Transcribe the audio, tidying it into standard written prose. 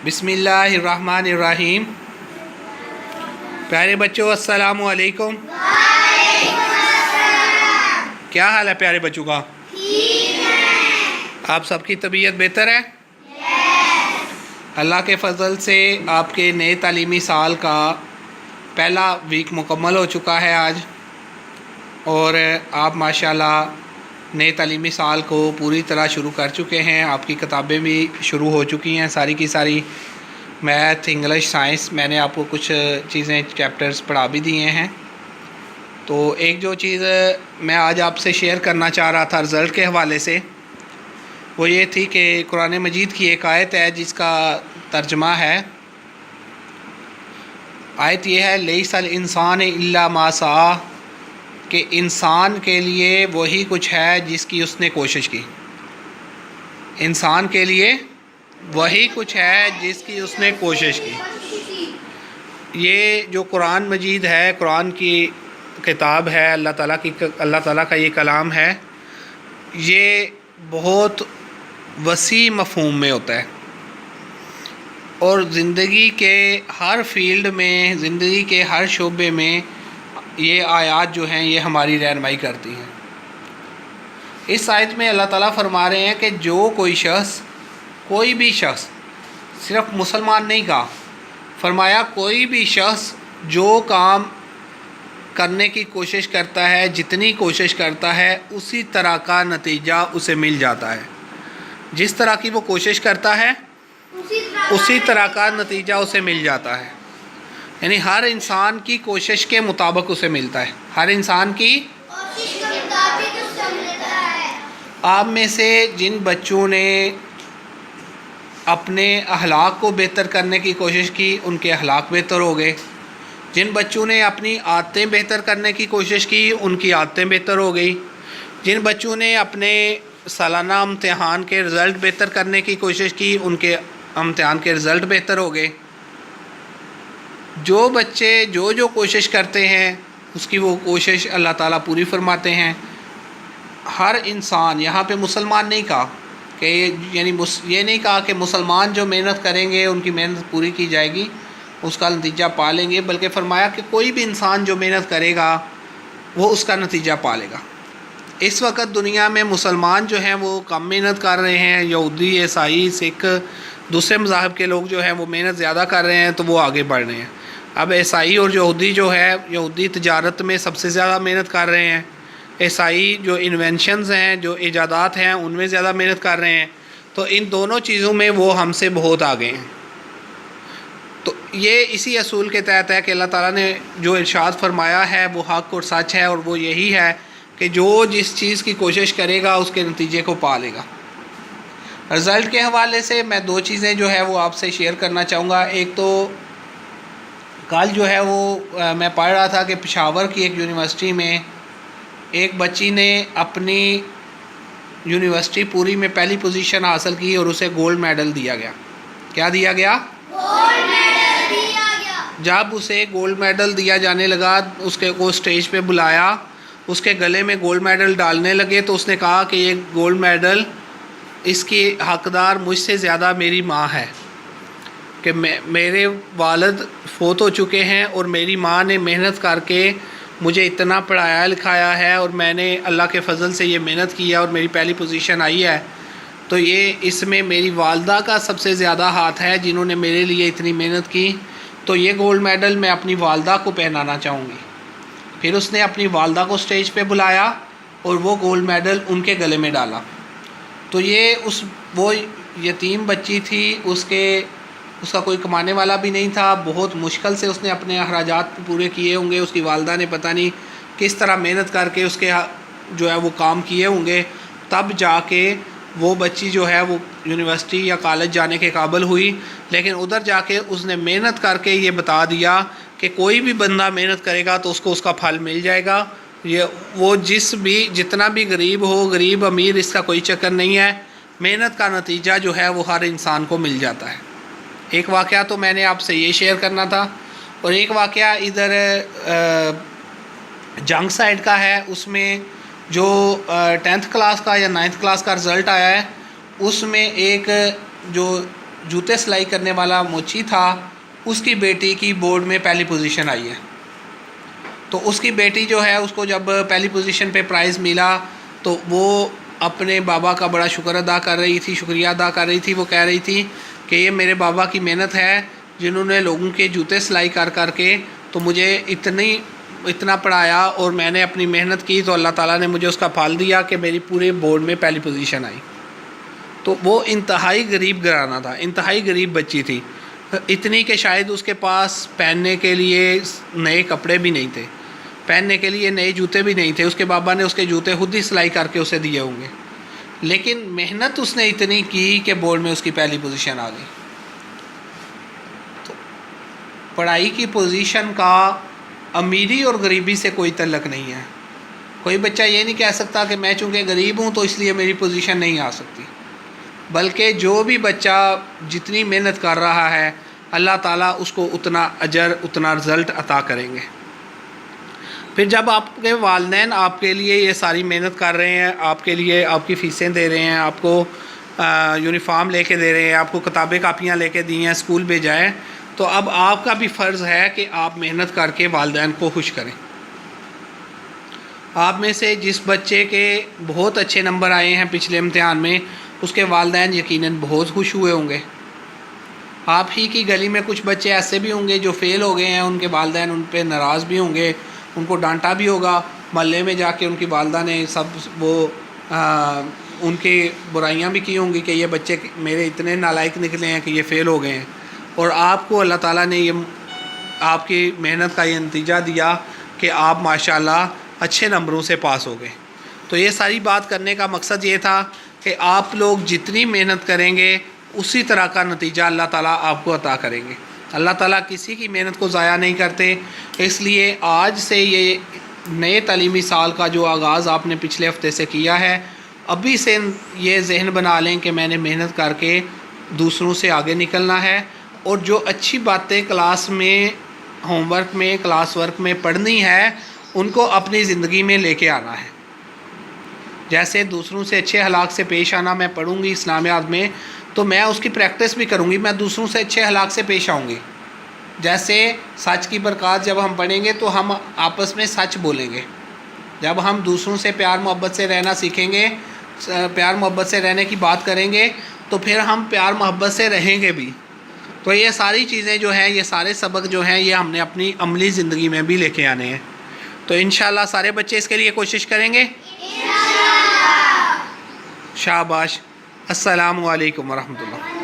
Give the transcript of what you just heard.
بسم اللہ الرحمن الرحیم۔ پیارے بچوں السلام علیکم۔ کیا حال ہے پیارے بچوں کا؟ آپ سب کی طبیعت بہتر ہے؟ اللہ کے فضل سے آپ کے نئے تعلیمی سال کا پہلا ویک مکمل ہو چکا ہے آج، اور آپ ماشاءاللہ نئے تعلیمی سال کو پوری طرح شروع کر چکے ہیں۔ آپ کی کتابیں بھی شروع ہو چکی ہیں، ساری کی ساری، میتھ، انگلش، سائنس۔ میں نے آپ کو کچھ چیزیں چیپٹرز پڑھا بھی دیے ہیں۔ تو ایک جو چیز میں آج آپ سے شیئر کرنا چاہ رہا تھا رزلٹ کے حوالے سے، وہ یہ تھی کہ قرآن مجید کی ایک آیت ہے جس کا ترجمہ ہے، آیت یہ ہے لیس الانسان الا ما سعی، کہ انسان کے لیے وہی کچھ ہے جس کی اس نے کوشش کی۔ انسان کے لیے وہی کچھ ہے جس کی اس نے کوشش کی۔ یہ جو قرآن مجید ہے، قرآن کی کتاب ہے، اللہ تعالیٰ کا یہ کلام ہے، یہ بہت وسیع مفہوم میں ہوتا ہے، اور زندگی کے ہر فیلڈ میں، زندگی کے ہر شعبے میں یہ آیات جو ہیں یہ ہماری رہنمائی کرتی ہیں۔ اس آیت میں اللہ تعالیٰ فرما رہے ہیں کہ جو کوئی بھی شخص، صرف مسلمان نہیں کہا، فرمایا کوئی بھی شخص جو کام کرنے کی کوشش کرتا ہے، جتنی کوشش کرتا ہے، اسی طرح کا نتیجہ اسے مل جاتا ہے۔ جس طرح کی وہ کوشش کرتا ہے اسی طرح کا نتیجہ اسے مل جاتا ہے، یعنی ہر انسان کی کوشش کے مطابق اسے ملتا ہے، ہر انسان کی کوشش کے مطابق اسے ملتا ہے۔ آپ میں سے جن بچوں نے اپنے اخلاق کو بہتر کرنے کی کوشش کی، ان کے اخلاق بہتر ہو گئے۔ جن بچوں نے اپنی عادتیں بہتر کرنے کی کوشش کی، ان کی عادتیں بہتر ہو گئی۔ جن بچوں نے اپنے سالانہ امتحان کے رزلٹ بہتر کرنے کی کوشش کی، ان کے امتحان کے رزلٹ بہتر ہو گئے۔ جو بچے جو کوشش کرتے ہیں اس کی وہ کوشش اللہ تعالیٰ پوری فرماتے ہیں۔ ہر انسان، یہاں پہ مسلمان نہیں کہا کہ یعنی یہ نہیں کہا کہ مسلمان جو محنت کریں گے ان کی محنت پوری کی جائے گی، اس کا نتیجہ پا لیں گے، بلکہ فرمایا کہ کوئی بھی انسان جو محنت کرے گا وہ اس کا نتیجہ پا لے گا۔ اس وقت دنیا میں مسلمان جو ہیں وہ کم محنت کر رہے ہیں، یہودی، عیسائی، سکھ، دوسرے مذاہب کے لوگ جو ہیں وہ محنت زیادہ کر رہے ہیں، تو وہ آگے بڑھ رہے ہیں۔ اب عیسائی اور یہودی جو ہے، یہودی تجارت میں سب سے زیادہ محنت کر رہے ہیں، عیسائی جو انوینشنز ہیں، جو ایجادات ہیں، ان میں زیادہ محنت کر رہے ہیں۔ تو ان دونوں چیزوں میں وہ ہم سے بہت آگے ہیں۔ تو یہ اسی اصول کے تحت ہے کہ اللہ تعالیٰ نے جو ارشاد فرمایا ہے وہ حق اور سچ ہے، اور وہ یہی ہے کہ جو جس چیز کی کوشش کرے گا اس کے نتیجے کو پا لے گا۔ رزلٹ کے حوالے سے میں دو چیزیں جو ہے وہ آپ سے شیئر کرنا چاہوں گا۔ ایک تو کل جو ہے وہ میں پڑھ رہا تھا کہ پشاور کی ایک یونیورسٹی میں ایک بچی نے اپنی یونیورسٹی پوری میں پہلی پوزیشن حاصل کی، اور اسے گولڈ میڈل دیا گیا۔ کیا دیا گیا؟ گولڈ میڈل دیا گیا۔ جب اسے گولڈ میڈل دیا جانے لگا، اس کے کو اسٹیج پہ بلایا، اس کے گلے میں گولڈ میڈل ڈالنے لگے، تو اس نے کہا کہ یہ گولڈ میڈل اس کی حقدار مجھ سے زیادہ میری ماں ہے، کہ میرے والد فوت ہو چکے ہیں اور میری ماں نے محنت کر کے مجھے اتنا پڑھایا لکھایا ہے، اور میں نے اللہ کے فضل سے یہ محنت کی ہے اور میری پہلی پوزیشن آئی ہے، تو یہ اس میں میری والدہ کا سب سے زیادہ ہاتھ ہے جنہوں نے میرے لیے اتنی محنت کی، تو یہ گولڈ میڈل میں اپنی والدہ کو پہنانا چاہوں گی۔ پھر اس نے اپنی والدہ کو اسٹیج پہ بلایا اور وہ گولڈ میڈل ان کے گلے میں ڈالا۔ تو یہ وہ یتیم بچی تھی، اس کا کوئی کمانے والا بھی نہیں تھا، بہت مشکل سے اس نے اپنے اخراجات پورے کیے ہوں گے، اس کی والدہ نے پتہ نہیں کس طرح محنت کر کے اس کے جو ہے وہ کام کیے ہوں گے، تب جا کے وہ بچی جو ہے وہ یونیورسٹی یا کالج جانے کے قابل ہوئی۔ لیکن ادھر جا کے اس نے محنت کر کے یہ بتا دیا کہ کوئی بھی بندہ محنت کرے گا تو اس کو اس کا پھل مل جائے گا۔ وہ جتنا بھی غریب ہو، غریب امیر، اس کا کوئی چکر نہیں ہے، محنت کا نتیجہ جو ہے وہ ہر انسان کو مل جاتا ہے۔ ایک واقعہ تو میں نے آپ سے یہ شیئر کرنا تھا، اور ایک واقعہ ادھر جنگ سائڈ کا ہے۔ اس میں جو 10th کلاس کا یا 9th کلاس کا رزلٹ آیا ہے، اس میں ایک جو جوتے سلائی کرنے والا موچی تھا، اس کی بیٹی کی بورڈ میں پہلی پوزیشن آئی ہے۔ تو اس کی بیٹی جو ہے اس کو جب پہلی پوزیشن پہ پرائز ملا تو وہ اپنے بابا کا بڑا شکر ادا کر رہی تھی، شکریہ ادا کر رہی تھی۔ وہ کہہ رہی تھی کہ یہ میرے بابا کی محنت ہے جنہوں نے لوگوں کے جوتے سلائی کر کے تو مجھے اتنا پڑھایا، اور میں نے اپنی محنت کی تو اللہ تعالیٰ نے مجھے اس کا پھل دیا کہ میری پورے بورڈ میں پہلی پوزیشن آئی۔ تو وہ انتہائی غریب گھرانہ تھا، انتہائی غریب بچی تھی، اتنی کہ شاید اس کے پاس پہننے کے لیے نئے کپڑے بھی نہیں تھے، پہننے کے لیے نئے جوتے بھی نہیں تھے۔ اس کے بابا نے اس کے جوتے خود ہی سلائی کر کے اسے دیے ہوں گے، لیکن محنت اس نے اتنی کی کہ بورڈ میں اس کی پہلی پوزیشن آ گئی۔ تو پڑھائی کی پوزیشن کا امیری اور غریبی سے کوئی تعلق نہیں ہے۔ کوئی بچہ یہ نہیں کہہ سکتا کہ میں چونکہ غریب ہوں تو اس لیے میری پوزیشن نہیں آ سکتی، بلکہ جو بھی بچہ جتنی محنت کر رہا ہے اللہ تعالیٰ اس کو اتنا اجر، اتنا رزلٹ عطا کریں گے۔ پھر جب آپ کے والدین آپ کے لیے یہ ساری محنت کر رہے ہیں، آپ کے لیے آپ کی فیسیں دے رہے ہیں، آپ کو یونیفارم لے کے دے رہے ہیں، آپ کو کتابیں کاپیاں لے کے دی ہیں، اسکول بھیجائیں، تو اب آپ کا بھی فرض ہے کہ آپ محنت کر کے والدین کو خوش کریں۔ آپ میں سے جس بچے کے بہت اچھے نمبر آئے ہیں پچھلے امتحان میں، اس کے والدین یقیناً بہت خوش ہوئے ہوں گے۔ آپ ہی کی گلی میں کچھ بچے ایسے بھی ہوں گے جو فیل ہو گئے ہیں، ان کے والدین ان پہ ناراض بھی ہوں گے، ان کو ڈانٹا بھی ہوگا، محلے میں جا کے ان کی والدہ نے ان کی برائیاں بھی کی ہوں گی کہ یہ بچے میرے اتنے نالائق نکلے ہیں کہ یہ فیل ہو گئے ہیں، اور آپ کو اللہ تعالیٰ نے یہ آپ کی محنت کا یہ نتیجہ دیا کہ آپ ماشاءاللہ اچھے نمبروں سے پاس ہو گئے۔ تو یہ ساری بات کرنے کا مقصد یہ تھا کہ آپ لوگ جتنی محنت کریں گے اسی طرح کا نتیجہ اللہ تعالیٰ آپ کو عطا کریں گے۔ اللہ تعالیٰ کسی کی محنت کو ضائع نہیں کرتے، اس لیے آج سے یہ نئے تعلیمی سال کا جو آغاز آپ نے پچھلے ہفتے سے کیا ہے، ابھی سے یہ ذہن بنا لیں کہ میں نے محنت کر کے دوسروں سے آگے نکلنا ہے، اور جو اچھی باتیں کلاس میں، ہوم ورک میں، کلاس ورک میں پڑھنی ہے ان کو اپنی زندگی میں لے کے آنا ہے۔ جیسے دوسروں سے اچھے اخلاق سے پیش آنا میں پڑھوں گی اسلامیات میں، تو میں اس کی پریکٹس بھی کروں گی، میں دوسروں سے اچھے اخلاق سے پیش آؤں گی۔ جیسے سچ کی برکات جب ہم پڑھیں گے تو ہم آپس میں سچ بولیں گے، جب ہم دوسروں سے پیار محبت سے رہنا سیکھیں گے، پیار محبت سے رہنے کی بات کریں گے، تو پھر ہم پیار محبت سے رہیں گے بھی۔ تو یہ ساری چیزیں جو ہیں، یہ سارے سبق جو ہیں، یہ ہم نے اپنی عملی زندگی میں بھی لے کے آنے ہیں۔ تو انشاءاللہ سارے بچے اس کے لیے کوشش کریں گے۔ شاباش۔ السلام علیکم ورحمۃ اللہ۔